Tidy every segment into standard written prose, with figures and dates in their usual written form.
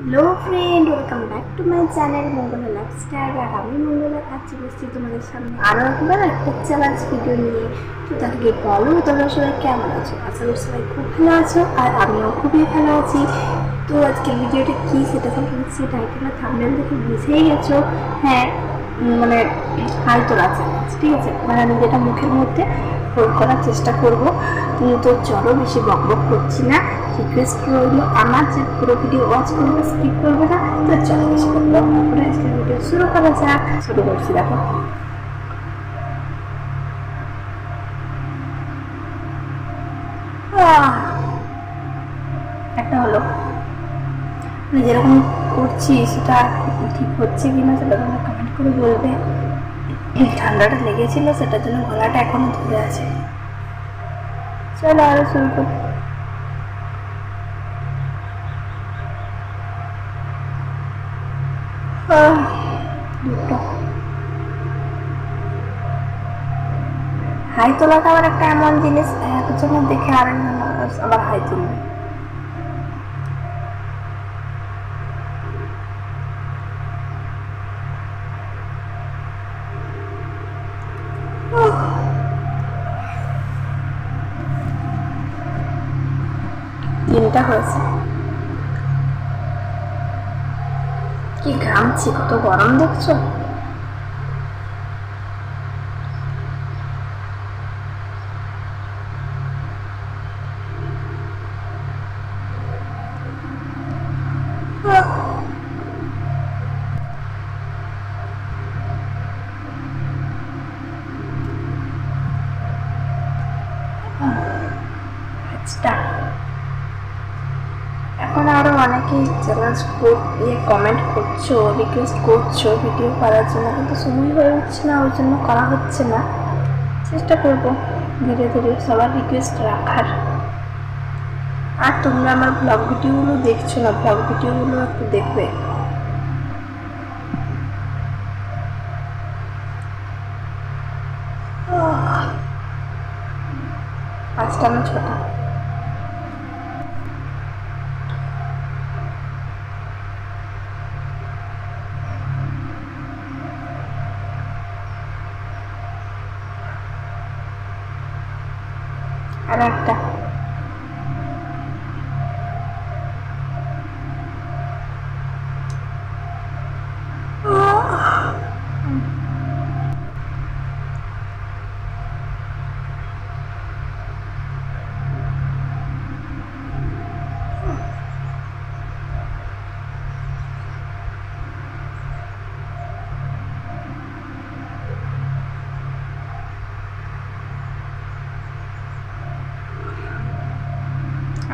Hello friend, welcome back to my channel Mangala lifestyle. আর আমি মঙ্গলা আজ বসছি তোমাদের সামনে আরও একবার একটা চ্যালেঞ্জ ভিডিও নিয়ে। তো তাকে বলো তোমরা সবাই কেমন আছো? আশা করি সবাই খুব ভালো আছো, আর আমিও খুবই ভালো আছি। তো আজকের ভিডিওটা কী সেটা কিন্তু টাইটেল আর থাম্বনেল দেখে বুঝেই গেছো। হ্যাঁ, মানে হাই তোলা চ্যালেঞ্জ, ঠিক আছে? মানে আমি যেটা মুখের মধ্যে হোল্ড করার চেষ্টা করবো। তো চলো, বেশি বক বক করছি না, রিকোয়েস্ট রইল আমার যে পুরো ভিডিও ওয়াচ করবে, স্কিপ করবে না। তো চলো, বেশি বক বক না করে আজকের ভিডিও শুরু করা যাক। শুরু করছি, দেখো। একটা হলো, মানে যেরকম করছি সেটা ঠিক হচ্ছে কি না সেটা তোমরা কমেন্ট করে বলবে। ঠান্ডাটা লেগেছিল, সেটার জন্য গলাটা এখনো ধরে আছে। চলো আরো শুরু করি। দুটো হাই তোলাটা আবার একটা এমন জিনিস, একজনের দেখে আরেকজন আবার হাই তুলবে। তিনটা হয়েছে। কি ঘামছি, কত গরম দেখছো। এখন আরো অনেকেই চ্যালেঞ্জ কমেন্ট করছো, রিকোয়েস্ট করছো ভিডিও করার জন্য, কিন্তু সময় হয়ে উঠছে না, ওই জন্য করা হচ্ছে না। চেষ্টা করবো ধীরে ধীরে সবার রিকোয়েস্ট রাখার। আর তোমরা আমার ব্লগ ভিডিওগুলো দেখছো না, ব্লগ ভিডিওগুলো একটু দেখবে। পাঁচটা না ছটা। আর একটা।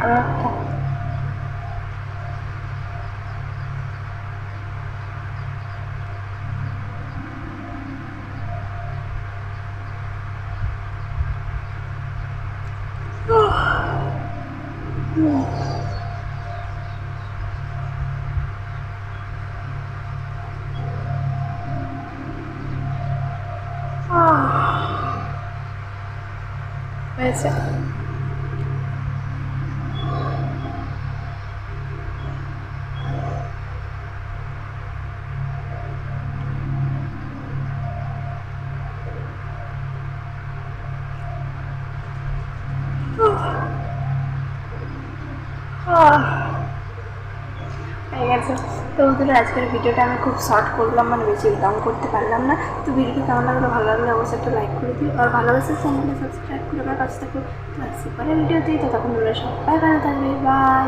আর একটা। হয়েছে। হয়ে গেছে। তো বন্ধুরা, আজকের ভিডিওটা আমি খুব শর্ট করলাম, মানে বেশি লং করতে পারলাম না। তো ভিডিওটি কেমন লাগলো, ভালো লাগলে অবশ্যই একটা লাইক করে দিও, আর ভালোবাসার চ্যানেলটা সাবস্ক্রাইব করে আমার কাছে থাকো। তো আসছি পরে ভিডিওতেই। তো তখন তোমরা সবাই ভালো থাকবে, বাই।